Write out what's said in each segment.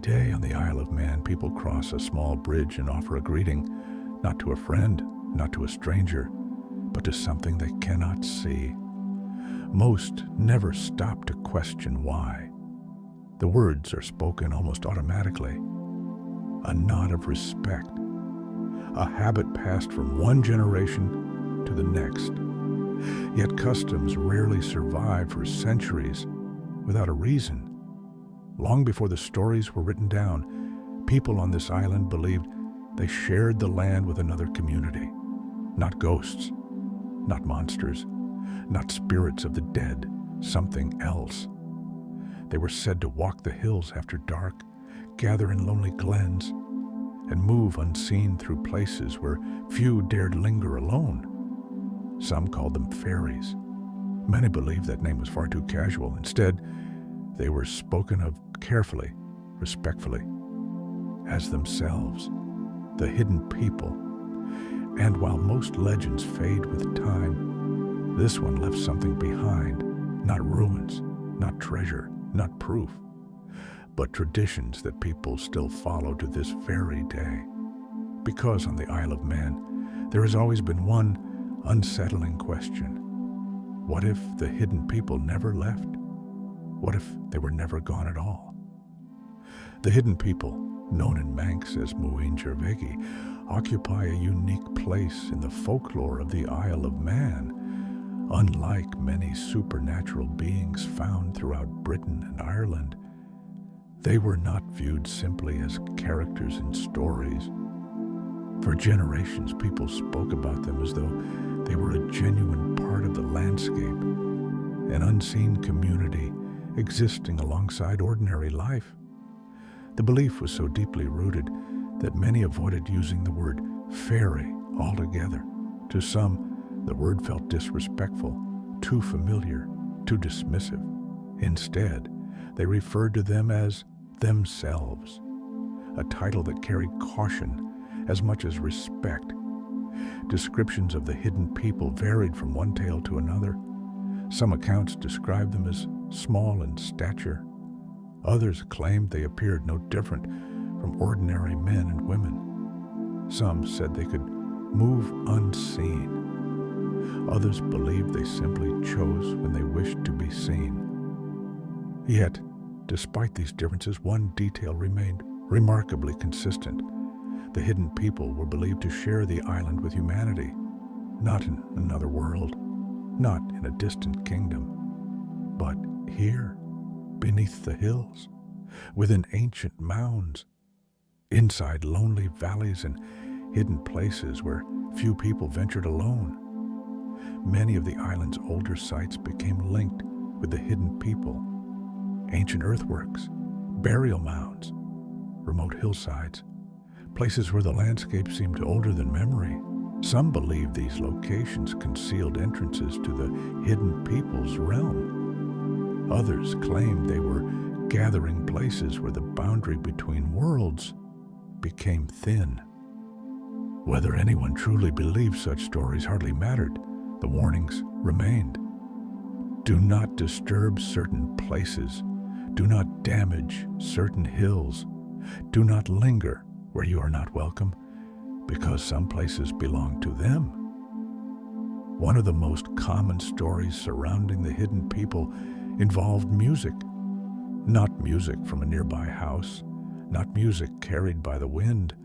day on the Isle of Mann, people cross a small bridge and offer a greeting, not to a friend, not to a stranger, but to something they cannot see. Most never stop to question why. The words are spoken almost automatically. A nod of respect, a habit passed from one generation to the next. Yet customs rarely survive for centuries without a reason. Long before the stories were written down, people on this island believed they shared the land with another community. Not ghosts, not monsters, not spirits of the dead, something else. They were said to walk the hills after dark, gather in lonely glens, and move unseen through places where few dared linger alone. Some called them fairies. Many believed that name was far too casual. Instead, they were spoken of carefully, respectfully, as themselves, the hidden people. And while most legends fade with time, this one left something behind. Not ruins, not treasure, not proof, but traditions that people still follow to this very day. Because on the Isle of Mann, there has always been one unsettling question. What if the hidden people never left? What if they were never gone at all? The hidden people, known in Manx as Mooinjer Veggey, occupy a unique place in the folklore of the Isle of Mann. Unlike many supernatural beings found throughout Britain and Ireland, they were not viewed simply as characters in stories. For generations, people spoke about them as though they were a genuine part of the landscape, an unseen community existing alongside ordinary life. The belief was so deeply rooted that many avoided using the word fairy altogether. To some, the word felt disrespectful, too familiar, too dismissive. Instead, they referred to them as themselves, a title that carried caution as much as respect. Descriptions of the hidden people varied from one tale to another. Some accounts described them as small in stature. Others claimed they appeared no different from ordinary men and women. Some said they could move unseen. Others believed they simply chose when they wished to be seen. Yet, despite these differences, one detail remained remarkably consistent. The hidden people were believed to share the island with humanity, not in another world, not in a distant kingdom, but here, beneath the hills, within ancient mounds, inside lonely valleys and hidden places where few people ventured alone. Many of the island's older sites became linked with the hidden people. Ancient earthworks, burial mounds, remote hillsides, places where the landscape seemed older than memory. Some believed these locations concealed entrances to the hidden people's realm. Others claimed they were gathering places where the boundary between worlds became thin. Whether anyone truly believed such stories hardly mattered. The warnings remained. Do not disturb certain places. Do not damage certain hills. Do not linger where you are not welcome, because some places belong to them. One of the most common stories surrounding the hidden people involved music. Not music from a nearby house, not music carried by the wind,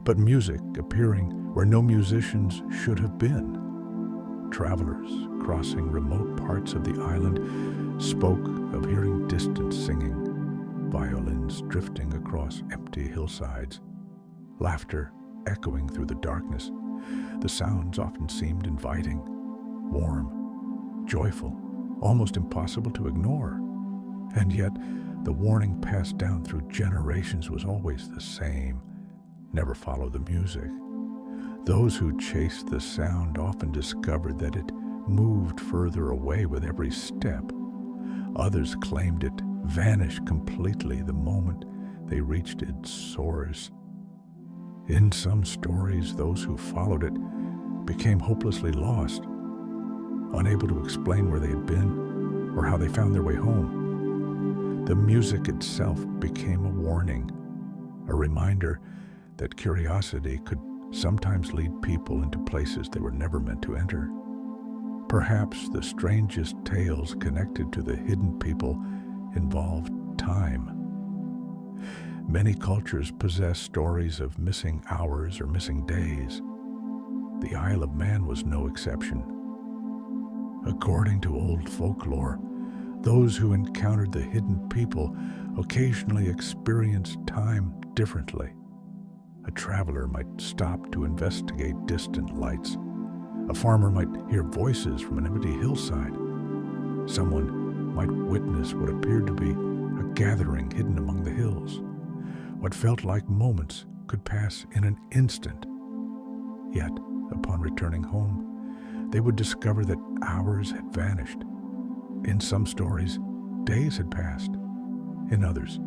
but music appearing where no musicians should have been. Travelers crossing remote parts of the island spoke of hearing distant singing, violins drifting across empty hillsides, laughter echoing through the darkness. The sounds often seemed inviting, warm, joyful, almost impossible to ignore. And yet, the warning passed down through generations was always the same. Never follow the music. Those who chased the sound often discovered that it moved further away with every step. Others claimed it vanished completely the moment they reached its source. In some stories, those who followed it became hopelessly lost, unable to explain where they had been or how they found their way home. The music itself became a warning, a reminder that curiosity could sometimes lead people into places they were never meant to enter. Perhaps the strangest tales connected to the hidden people involved time. Many cultures possess stories of missing hours or missing days. The Isle of Man was no exception. According to old folklore, those who encountered the hidden people occasionally experienced time differently. A traveler might stop to investigate distant lights. A farmer might hear voices from an empty hillside. Someone might witness what appeared to be a gathering hidden among the hills. What felt like moments could pass in an instant. Yet, upon returning home, they would discover that hours had vanished. In some stories, days had passed. In others,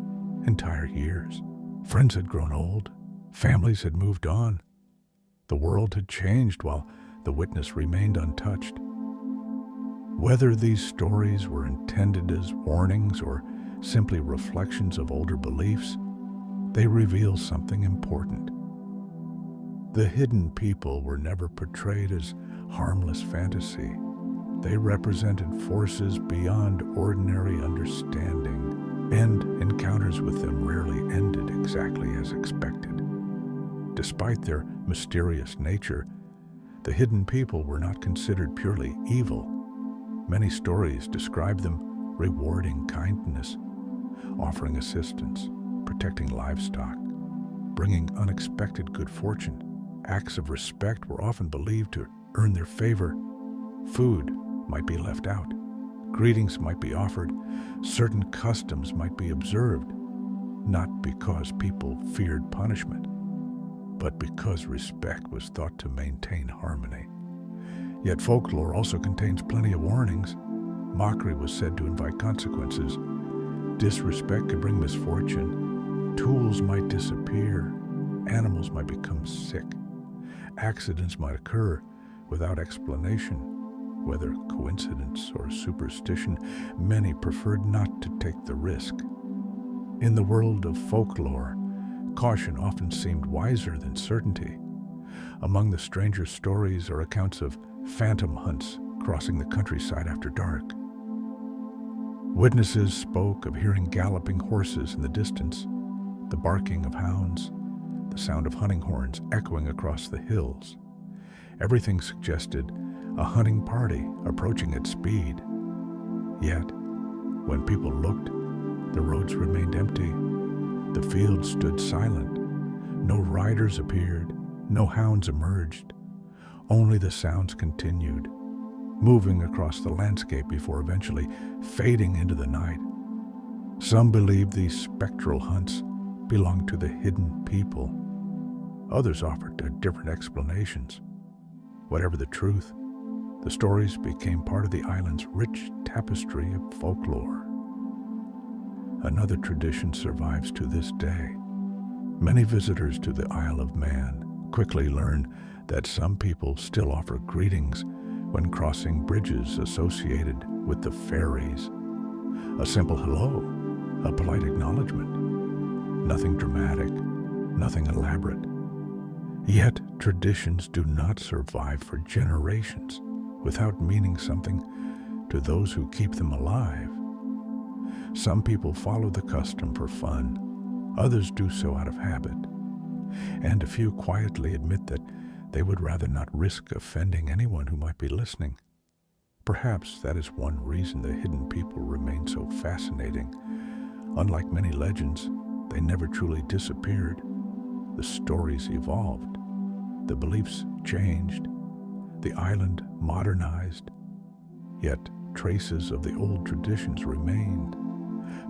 entire years. Friends had grown old. Families had moved on. The world had changed while the witness remained untouched. Whether these stories were intended as warnings or simply reflections of older beliefs, they reveal something important. The hidden people were never portrayed as harmless fantasy. They represented forces beyond ordinary understanding, and encounters with them rarely ended exactly as expected. Despite their mysterious nature, the hidden people were not considered purely evil. Many stories describe them rewarding kindness, offering assistance, protecting livestock, bringing unexpected good fortune. Acts of respect were often believed to earn their favor. Food might be left out. Greetings might be offered. Certain customs might be observed, not because people feared punishment, but because respect was thought to maintain harmony. Yet folklore also contains plenty of warnings. Mockery was said to invite consequences. Disrespect could bring misfortune. Tools might disappear. Animals might become sick. Accidents might occur without explanation. Whether coincidence or superstition, many preferred not to take the risk. In the world of folklore, caution often seemed wiser than certainty. Among the stranger stories are accounts of phantom hunts crossing the countryside after dark. Witnesses spoke of hearing galloping horses in the distance, the barking of hounds, the sound of hunting horns echoing across the hills. Everything suggested a hunting party approaching at speed. Yet, when people looked, the roads remained empty. The fields stood silent. No riders appeared. No hounds emerged. Only the sounds continued, moving across the landscape before eventually fading into the night. Some believed these spectral hunts belonged to the hidden people. Others offered different explanations. Whatever the truth, the stories became part of the island's rich tapestry of folklore. Another tradition survives to this day. Many visitors to the Isle of Man quickly learn that some people still offer greetings when crossing bridges associated with the fairies. A simple hello, a polite acknowledgement. Nothing dramatic, nothing elaborate. Yet traditions do not survive for generations without meaning something to those who keep them alive. Some people follow the custom for fun, others do so out of habit, and a few quietly admit that they would rather not risk offending anyone who might be listening. Perhaps that is one reason the hidden people remain so fascinating. Unlike many legends, they never truly disappeared. The stories evolved, the beliefs changed, the island modernized, yet traces of the old traditions remained,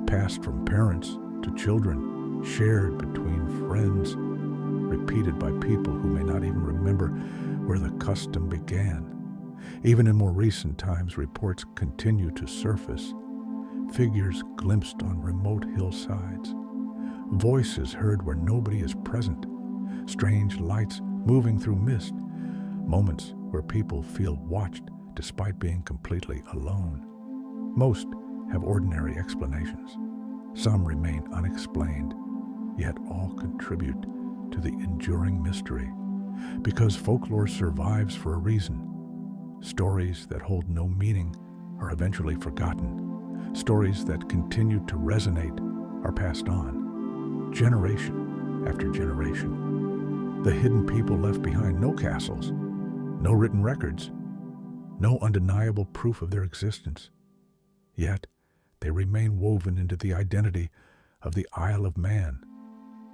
passed from parents to children, shared between friends, repeated by people who may not even remember where the custom began. Even in more recent times, reports continue to surface, figures glimpsed on remote hillsides, voices heard where nobody is present, strange lights moving through mist, moments where people feel watched despite being completely alone. Most have ordinary explanations. Some remain unexplained. yet all contribute to the enduring mystery, because folklore survives for a reason. Stories that hold no meaning are eventually forgotten. Stories that continue to resonate are passed on, generation after generation. The hidden people left behind no castles, no written records, no undeniable proof of their existence. Yet they remain woven into the identity of the Isle of Man,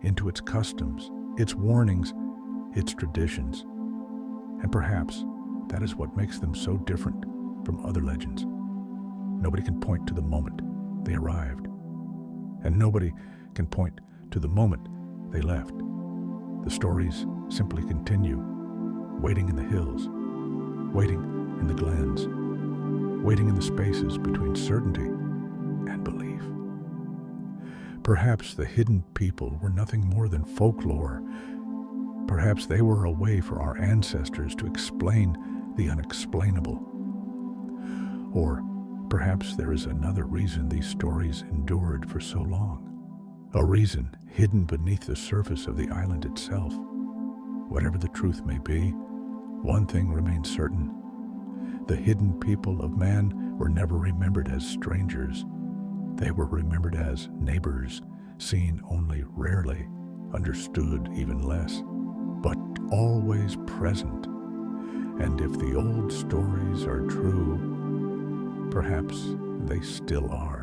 into its customs, its warnings, its traditions. And perhaps that is what makes them so different from other legends. Nobody can point to the moment they arrived, and nobody can point to the moment they left. The stories simply continue, waiting in the hills, waiting in the glens, waiting in the spaces between certainty and belief. Perhaps the hidden people were nothing more than folklore. Perhaps they were a way for our ancestors to explain the unexplainable. Or perhaps there is another reason these stories endured for so long, a reason hidden beneath the surface of the island itself. Whatever the truth may be, one thing remains certain. The hidden people of Mann were never remembered as strangers. They were remembered as neighbors, seen only rarely, understood even less, but always present. And if the old stories are true, perhaps they still are.